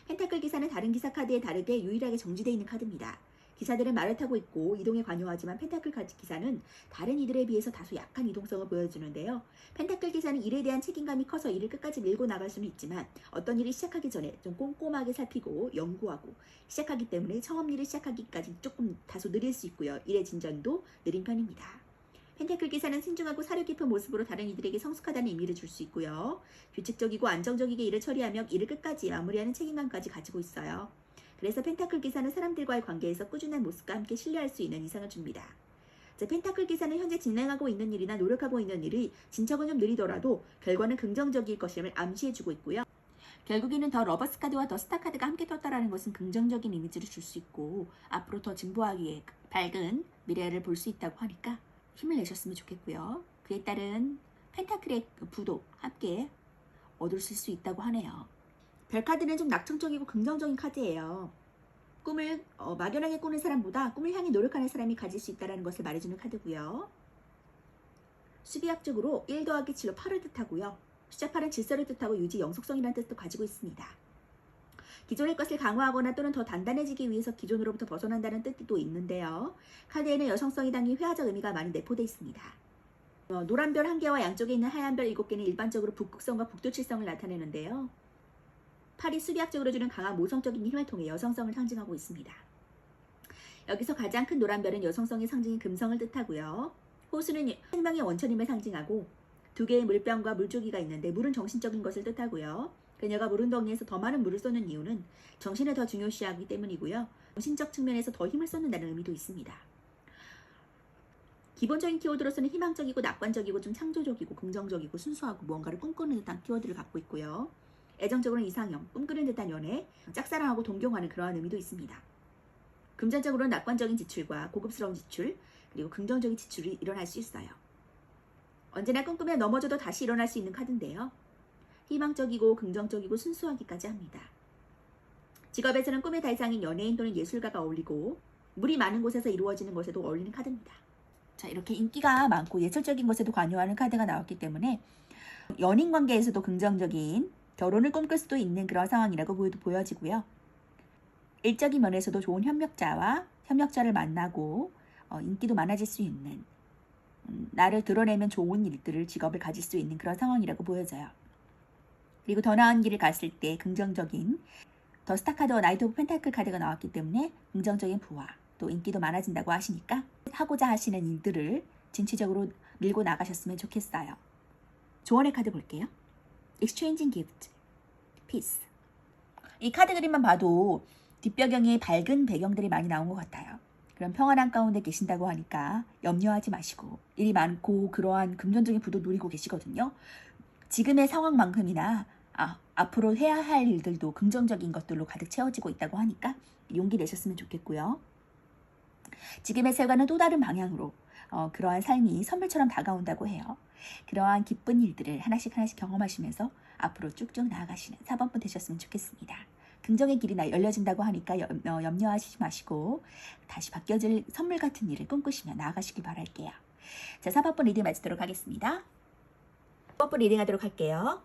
펜타클 기사는 다른 기사 카드에 다르게 유일하게 정지되어 있는 카드입니다. 기사들은 말을 타고 있고 이동에 관여하지만 펜타클 기사는 다른 이들에 비해서 다소 약한 이동성을 보여주는데요. 펜타클 기사는 일에 대한 책임감이 커서 일을 끝까지 밀고 나갈 수는 있지만 어떤 일이 시작하기 전에 좀 꼼꼼하게 살피고 연구하고 시작하기 때문에 처음 일을 시작하기까지 조금 다소 느릴 수 있고요. 일의 진전도 느린 편입니다. 펜타클 기사는 신중하고 사려 깊은 모습으로 다른 이들에게 성숙하다는 의미를 줄 수 있고요. 규칙적이고 안정적이게 일을 처리하며 일을 끝까지 마무리하는 책임감까지 가지고 있어요. 그래서 펜타클 기사는 사람들과의 관계에서 꾸준한 모습과 함께 신뢰할 수 있는 이상을 줍니다. 자, 펜타클 기사는 현재 진행하고 있는 일이나 노력하고 있는 일이 진척은 좀 느리더라도 결과는 긍정적일 것임을 암시해주고 있고요. 결국에는 더 러버스 카드와 더 스타 카드가 함께 떴다라는 것은 긍정적인 이미지를 줄 수 있고 앞으로 더 진보하기에 밝은 미래를 볼 수 있다고 하니까 힘을 내셨으면 좋겠고요. 그에 따른 펜타클의 부도 함께 얻을 수 있다고 하네요. 별 카드는 좀 낙천적이고 긍정적인 카드예요. 꿈을 막연하게 꾸는 사람보다 꿈을 향해 노력하는 사람이 가질 수 있다는 것을 말해주는 카드고요. 수비학적으로 1 더하기 7로 8을 뜻하고요. 숫자 8은 질서를 뜻하고 유지, 영속성이라는 뜻도 가지고 있습니다. 기존의 것을 강화하거나 또는 더 단단해지기 위해서 기존으로부터 벗어난다는 뜻도 있는데요. 카드에는 여성성이 담긴 회화적 의미가 많이 내포되어 있습니다. 노란 별 1개와 양쪽에 있는 하얀 별 7개는 일반적으로 북극성과 북두칠성을 나타내는데요. 8이 수비학적으로 주는 강한 모성적인 힘을 통해 여성성을 상징하고 있습니다. 여기서 가장 큰 노란 별은 여성성의 상징인 금성을 뜻하고요. 호수는 생명의 원천임을 상징하고 2개의 물병과 물조기가 있는데 물은 정신적인 것을 뜻하고요. 그녀가 물운덩이에서 더 많은 물을 쏟는 이유는 정신을 더 중요시하기 때문이고요. 정신적 측면에서 더 힘을 쏟는다는 의미도 있습니다. 기본적인 키워드로서는 희망적이고 낙관적이고 좀 창조적이고 긍정적이고 순수하고 무언가를 꿈꾸는 듯한 키워드를 갖고 있고요. 애정적으로는 이상형, 꿈꾸는 듯한 연애, 짝사랑하고 동경하는 그러한 의미도 있습니다. 금전적으로는 낙관적인 지출과 고급스러운 지출, 그리고 긍정적인 지출이 일어날 수 있어요. 언제나 꿈꾸며 넘어져도 다시 일어날 수 있는 카드인데요. 희망적이고 긍정적이고 순수하기까지 합니다. 직업에서는 꿈의 대상인 연예인 또는 예술가가 어울리고 물이 많은 곳에서 이루어지는 것에도 어울리는 카드입니다. 자, 이렇게 인기가 많고 예술적인 것에도 관여하는 카드가 나왔기 때문에 연인 관계에서도 긍정적인 결혼을 꿈꿀 수도 있는 그런 상황이라고 보여지고요. 일적인 면에서도 좋은 협력자를 만나고 인기도 많아질 수 있는 나를 드러내면 좋은 직업을 가질 수 있는 그런 상황이라고 보여져요. 그리고 더 나은 길을 갔을 때 긍정적인 더 스타 카드와 나이트 오브 펜타클 카드가 나왔기 때문에 긍정적인 부와 또 인기도 많아진다고 하시니까 하고자 하시는 일들을 진취적으로 밀고 나가셨으면 좋겠어요. 조언의 카드 볼게요. Exchanging Gift, Peace. 이 카드 그림만 봐도 뒷배경에 밝은 배경들이 많이 나온 것 같아요. 그럼 평안한 가운데 계신다고 하니까 염려하지 마시고 일이 많고 그러한 금전적인 부도 누리고 계시거든요. 지금의 상황만큼이나 앞으로 해야 할 일들도 긍정적인 것들로 가득 채워지고 있다고 하니까 용기 내셨으면 좋겠고요. 지금의 삶과는 또 다른 방향으로 그러한 삶이 선물처럼 다가온다고 해요. 그러한 기쁜 일들을 하나씩 경험하시면서 앞으로 쭉쭉 나아가시는 4번분 되셨으면 좋겠습니다. 긍정의 길이 열려진다고 하니까 염려하시지 마시고 다시 바뀌어질 선물 같은 일을 꿈꾸시며 나아가시길 바랄게요. 자, 4번분 리딩 마치도록 하겠습니다. 5번분 리딩 하도록 할게요.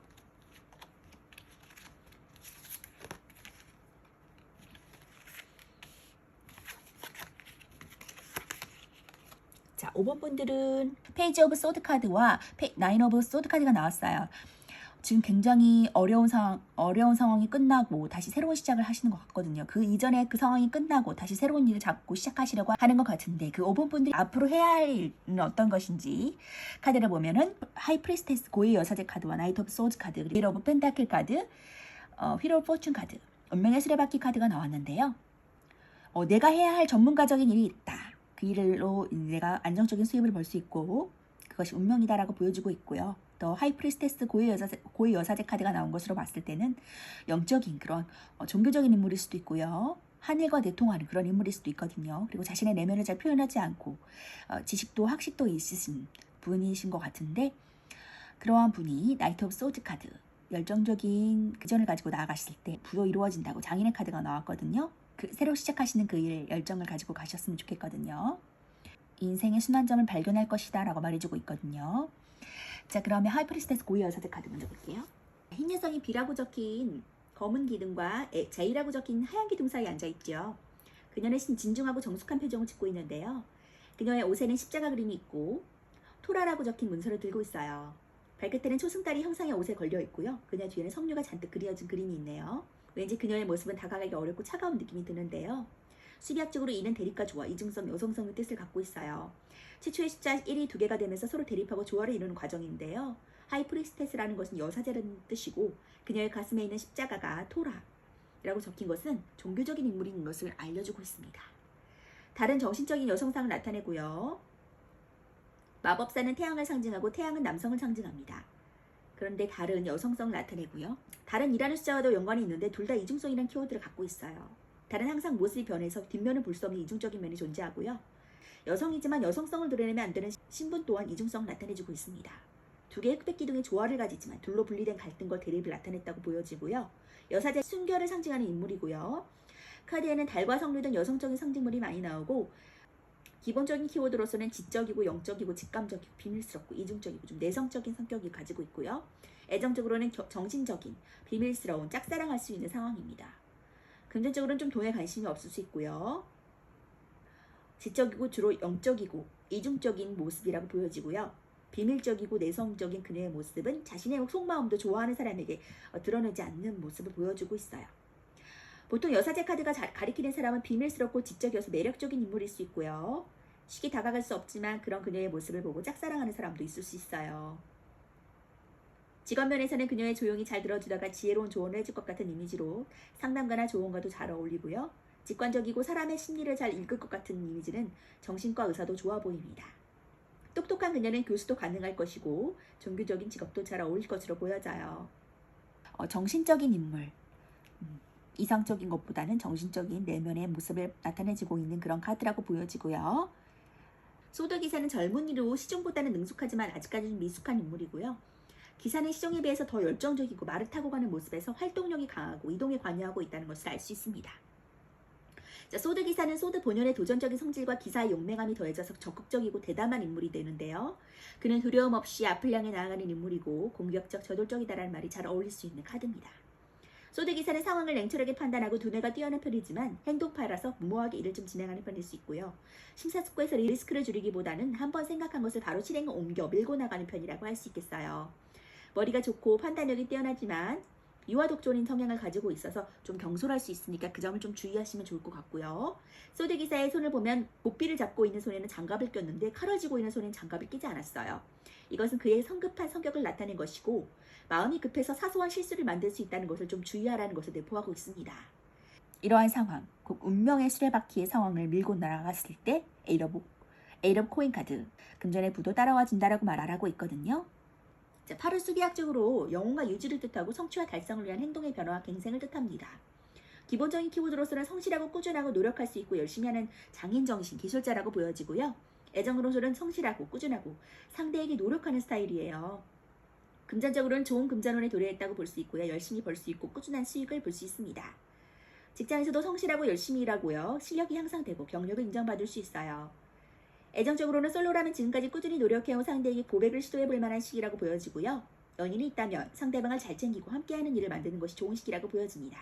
자, 5번 분들은 페이지 오브 소드 카드와 나인 오브 소드 카드가 나왔어요. 지금 굉장히 어려운 상황이 끝나고 다시 새로운 시작을 하시는 것 같거든요. 그 이전에 그 상황이 끝나고 다시 새로운 일을 잡고 시작하시려고 하는 것 같은데 그 5번 분들이 앞으로 해야 할 일은 어떤 것인지 카드를 보면은 하이 프리스테스 고의 여사제 카드와 나이트 오브 소드 카드 그리고 힐 오브 펜타클 카드 휠 오브 포춘 카드 운명의 수레바퀴 카드가 나왔는데요. 내가 해야 할 전문가적인 일이 있다. 그 일로 내가 안정적인 수입을 벌 수 있고 그것이 운명이다라고 보여주고 있고요. 또 하이 프리스테스 고의 여사제 카드가 나온 것으로 봤을 때는 영적인 그런 종교적인 인물일 수도 있고요. 하늘과 내통하는 그런 인물일 수도 있거든요. 그리고 자신의 내면을 잘 표현하지 않고 지식도 학식도 있으신 분이신 것 같은데 그러한 분이 나이트 오브 소드 카드 열정적인 비전을 가지고 나아가실 때 부도 이루어진다고 장인의 카드가 나왔거든요. 새로 시작하시는 그 일 열정을 가지고 가셨으면 좋겠거든요. 인생의 순환점을 발견할 것이다 라고 말해주고 있거든요. 자, 그러면 하이프리스테스 고의 여사제 카드 먼저 볼게요. 흰 여성이 B라고 적힌 검은 기둥과 J라고 적힌 하얀 기둥 사이에 앉아있죠. 그녀는 진중하고 정숙한 표정을 짓고 있는데요. 그녀의 옷에는 십자가 그림이 있고 토라라고 적힌 문서를 들고 있어요. 발끝에는 초승달이 형상의 옷에 걸려 있고요. 그녀 뒤에는 석류가 잔뜩 그려진 그림이 있네요. 왠지 그녀의 모습은 다가가기 어렵고 차가운 느낌이 드는데요. 수비학적으로 이는 대립과 조화, 이중성, 여성성의 뜻을 갖고 있어요. 최초의 숫자 1이 2개가 되면서 서로 대립하고 조화를 이루는 과정인데요. 하이프리스테스라는 것은 여사제라는 뜻이고 그녀의 가슴에 있는 십자가가 토라라고 적힌 것은 종교적인 인물인 것을 알려주고 있습니다. 다른 정신적인 여성상을 나타내고요. 마법사는 태양을 상징하고 태양은 남성을 상징합니다. 그런데 다른 여성성을 나타내고요. 다른 이라는 숫자와도 연관이 있는데 둘 다 이중성이라는 키워드를 갖고 있어요. 다른 항상 모습이 변해서 뒷면을 볼 수 없는 이중적인 면이 존재하고요. 여성이지만 여성성을 드러내면 안 되는 신분 또한 이중성을 나타내주고 있습니다. 두 개의 흑백 기둥의 조화를 가지지만 둘로 분리된 갈등과 대립을 나타냈다고 보여지고요. 여사제 순결을 상징하는 인물이고요. 카드에는 달과 석류 등 여성적인 상징물이 많이 나오고 기본적인 키워드로서는 지적이고 영적이고 직감적이고 비밀스럽고 이중적이고 좀 내성적인 성격을 가지고 있고요. 애정적으로는 정신적인 비밀스러운 짝사랑할 수 있는 상황입니다. 금전적으로는 좀 돈에 관심이 없을 수 있고요. 지적이고 주로 영적이고 이중적인 모습이라고 보여지고요. 비밀적이고 내성적인 그녀의 모습은 자신의 속마음도 좋아하는 사람에게 드러내지 않는 모습을 보여주고 있어요. 보통 여사제 카드가 가리키는 사람은 비밀스럽고 지적이어서 매력적인 인물일 수 있고요. 쉽게 다가갈 수 없지만 그런 그녀의 모습을 보고 짝사랑하는 사람도 있을 수 있어요. 직업 면에서는 그녀의 조용히 잘 들어주다가 지혜로운 조언을 해줄 것 같은 이미지로 상담가나 조언과도 잘 어울리고요. 직관적이고 사람의 심리를 잘 읽을 것 같은 이미지는 정신과 의사도 좋아 보입니다. 똑똑한 그녀는 교수도 가능할 것이고 종교적인 직업도 잘 어울릴 것으로 보여져요. 정신적인 인물, 이상적인 것보다는 정신적인 내면의 모습을 나타내주고 있는 그런 카드라고 보여지고요. 소드 기사는 젊은이로 시종보다는 능숙하지만 아직까지는 미숙한 인물이고요. 기사는 시종에 비해서 더 열정적이고 말을 타고 가는 모습에서 활동력이 강하고 이동에 관여하고 있다는 것을 알 수 있습니다. 자, 소드 기사는 소드 본연의 도전적인 성질과 기사의 용맹함이 더해져서 적극적이고 대담한 인물이 되는데요. 그는 두려움 없이 앞을 향해 나아가는 인물이고 공격적, 저돌적이다라는 말이 잘 어울릴 수 있는 카드입니다. 소드 기사는 상황을 냉철하게 판단하고 두뇌가 뛰어난 편이지만 행동파라서 무모하게 일을 좀 진행하는 편일 수 있고요. 심사숙고해서 리스크를 줄이기보다는 한번 생각한 것을 바로 실행에 옮겨 밀고 나가는 편이라고 할 수 있겠어요. 머리가 좋고 판단력이 뛰어나지만 유아독존인 성향을 가지고 있어서 좀 경솔할 수 있으니까 그 점을 좀 주의하시면 좋을 것 같고요. 소드 기사의 손을 보면 고삐를 잡고 있는 손에는 장갑을 꼈는데 칼을 쥐고 있는 손에는 장갑을 끼지 않았어요. 이것은 그의 성급한 성격을 나타낸 것이고 마음이 급해서 사소한 실수를 만들 수 있다는 것을 좀 주의하라는 것을 내포하고 있습니다. 이러한 상황, 곧 운명의 수레바퀴의 상황을 밀고 날아갔을 때 에잇 오브 코인 카드, 금전의 부도 따라와 준다라고 말하고 있거든요. 자, 8은 수비학적으로 영혼과 유지를 뜻하고 성취와 달성을 위한 행동의 변화와 갱생을 뜻합니다. 기본적인 키워드로서는 성실하고 꾸준하고 노력할 수 있고 열심히 하는 장인정신, 기술자라고 보여지고요. 애정으로서는 성실하고 꾸준하고 상대에게 노력하는 스타일이에요. 금전적으로는 좋은 금전운에 도래했다고 볼 수 있고요. 열심히 벌 수 있고 꾸준한 수익을 볼 수 있습니다. 직장에서도 성실하고 열심히 일하고요. 실력이 향상되고 경력을 인정받을 수 있어요. 애정적으로는 솔로라면 지금까지 꾸준히 노력해온 상대에게 고백을 시도해볼 만한 시기라고 보여지고요. 연인이 있다면 상대방을 잘 챙기고 함께하는 일을 만드는 것이 좋은 시기라고 보여집니다.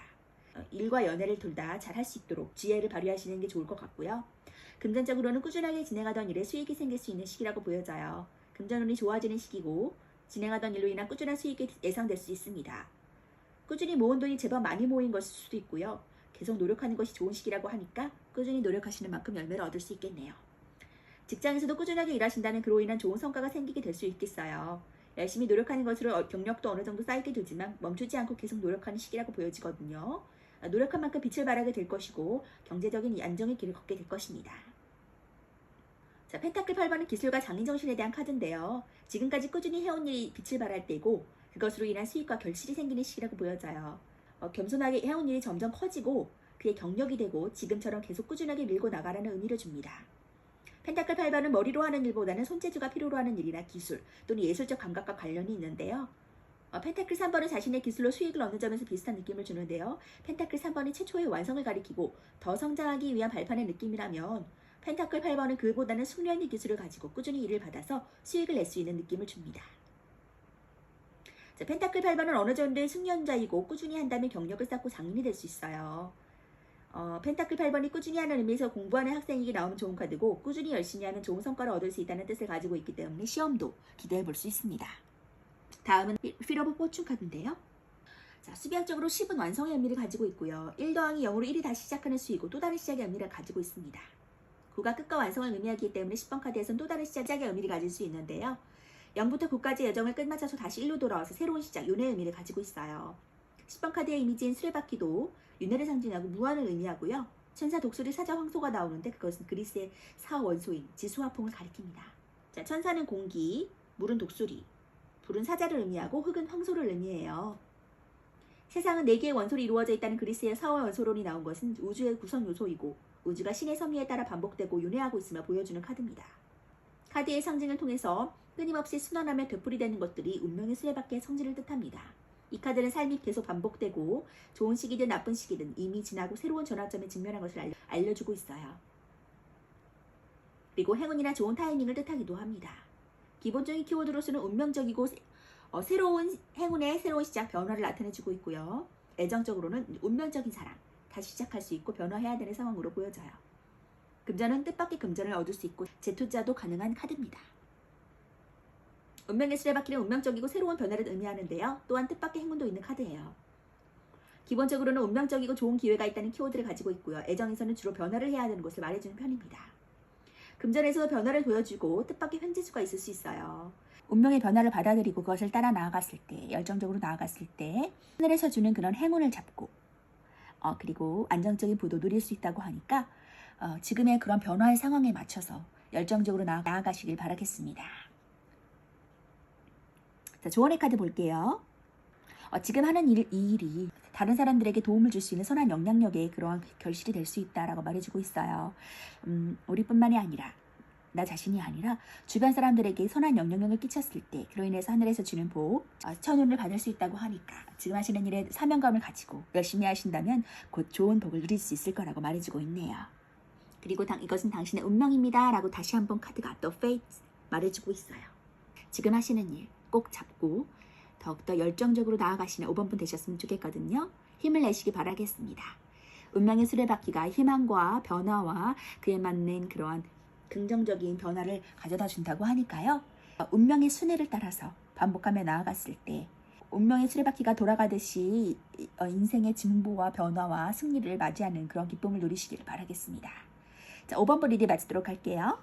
일과 연애를 둘 다 잘 할 수 있도록 지혜를 발휘하시는 게 좋을 것 같고요. 금전적으로는 꾸준하게 진행하던 일에 수익이 생길 수 있는 시기라고 보여져요. 금전운이 좋아지는 시기고 진행하던 일로 인한 꾸준한 수익이 예상될 수 있습니다. 꾸준히 모은 돈이 제법 많이 모인 것일 수도 있고요. 계속 노력하는 것이 좋은 시기라고 하니까 꾸준히 노력하시는 만큼 열매를 얻을 수 있겠네요. 직장에서도 꾸준하게 일하신다면 그로 인한 좋은 성과가 생기게 될 수 있겠어요. 열심히 노력하는 것으로 경력도 어느 정도 쌓이게 되지만 멈추지 않고 계속 노력하는 시기라고 보여지거든요. 노력한 만큼 빛을 발하게 될 것이고 경제적인 안정의 길을 걷게 될 것입니다. 자, 펜타클 8번은 기술과 장인정신에 대한 카드인데요. 지금까지 꾸준히 해온 일이 빛을 발할 때고 그것으로 인한 수익과 결실이 생기는 시기라고 보여져요. 겸손하게 해온 일이 점점 커지고 그의 경력이 되고 지금처럼 계속 꾸준하게 밀고 나가라는 의미를 줍니다. 펜타클 8번은 머리로 하는 일보다는 손재주가 필요로 하는 일이나 기술 또는 예술적 감각과 관련이 있는데요. 펜타클 3번은 자신의 기술로 수익을 얻는 점에서 비슷한 느낌을 주는데요. 펜타클 3번이 최초의 완성을 가리키고 더 성장하기 위한 발판의 느낌이라면 펜타클 8번은 그보다는 숙련의 기술을 가지고 꾸준히 일을 받아서 수익을 낼 수 있는 느낌을 줍니다. 자, 펜타클 8번은 어느 정도의 숙련자이고 꾸준히 한다면 경력을 쌓고 장인이 될 수 있어요. 펜타클 8번이 꾸준히 하는 의미에서 공부하는 학생에게 나오면 좋은 카드고 꾸준히 열심히 하면 좋은 성과를 얻을 수 있다는 뜻을 가지고 있기 때문에 시험도 기대해 볼 수 있습니다. 다음은 휠 오브 포춘 카드인데요. 자, 수비학적으로 10은 완성의 의미를 가지고 있고요. 1 더하기 0으로 1이 다시 시작하는 수이고 또 다른 시작의 의미를 가지고 있습니다. 9가 끝과 완성을 의미하기 때문에 10번 카드에서는 또 다른 시작의 의미를 가질 수 있는데요. 0부터 9까지 여정을 끝마쳐서 다시 1로 돌아와서 새로운 시작, 윤회의 의미를 가지고 있어요. 10번 카드의 이미지인 수레바퀴도 윤회를 상징하고 무한을 의미하고요. 천사 독수리 사자 황소가 나오는데 그것은 그리스의 사원소인 지수화풍을 가리킵니다. 자, 천사는 공기, 물은 독수리, 불은 사자를 의미하고 흙은 황소를 의미해요. 세상은 4개의 원소로 이루어져 있다는 그리스의 사원 원소론이 나온 것은 우주의 구성 요소이고 우주가 신의 섭리에 따라 반복되고 윤회하고 있음을 보여주는 카드입니다. 카드의 상징을 통해서 끊임없이 순환하며 되풀이되는 것들이 운명의 수레바퀴의 성질을 뜻합니다. 이 카드는 삶이 계속 반복되고 좋은 시기든 나쁜 시기든 이미 지나고 새로운 전환점에 직면한 것을 알려주고 있어요. 그리고 행운이나 좋은 타이밍을 뜻하기도 합니다. 기본적인 키워드로서는 운명적이고 새로운 행운의 새로운 시작, 변화를 나타내주고 있고요. 애정적으로는 운명적인 사랑, 다시 시작할 수 있고 변화해야 되는 상황으로 보여져요. 금전은 뜻밖의 금전을 얻을 수 있고 재투자도 가능한 카드입니다. 운명의 수레바퀴는 운명적이고 새로운 변화를 의미하는데요. 또한 뜻밖의 행운도 있는 카드예요. 기본적으로는 운명적이고 좋은 기회가 있다는 키워드를 가지고 있고요. 애정에서는 주로 변화를 해야 하는 것을 말해주는 편입니다. 금전에서도 변화를 보여주고 뜻밖의 횡재수가 있을 수 있어요. 운명의 변화를 받아들이고 그것을 따라 나아갔을 때, 열정적으로 나아갔을 때 하늘에서 주는 그런 행운을 잡고 그리고 안정적인 부도 누릴 수 있다고 하니까 지금의 그런 변화의 상황에 맞춰서 열정적으로 나아가시길 바라겠습니다. 자, 조언의 카드 볼게요. 지금 하는 이 일이 다른 사람들에게 도움을 줄 수 있는 선한 영향력의 그러한 결실이 될 수 있다라고 말해주고 있어요. 우리뿐만이 아니라 나 자신이 아니라 주변 사람들에게 선한 영향력을 끼쳤을 때 그로 인해서 하늘에서 주는 복, 천운을 받을 수 있다고 하니까 지금 하시는 일에 사명감을 가지고 열심히 하신다면 곧 좋은 복을 누릴 수 있을 거라고 말해주고 있네요. 그리고 이것은 당신의 운명입니다 라고 다시 한번 카드가 또 Fate 말해주고 있어요. 지금 하시는 일 꼭 잡고 더욱더 열정적으로 나아가시는 5번분 되셨으면 좋겠거든요. 힘을 내시기 바라겠습니다. 운명의 수레바퀴가 희망과 변화와 그에 맞는 그러한 긍정적인 변화를 가져다 준다고 하니까요. 운명의 순회를 따라서 반복하며 나아갔을 때 운명의 수레바퀴가 돌아가듯이 인생의 진보와 변화와 승리를 맞이하는 그런 기쁨을 누리시기를 바라겠습니다. 자, 5번분 리딩 마치도록 할게요.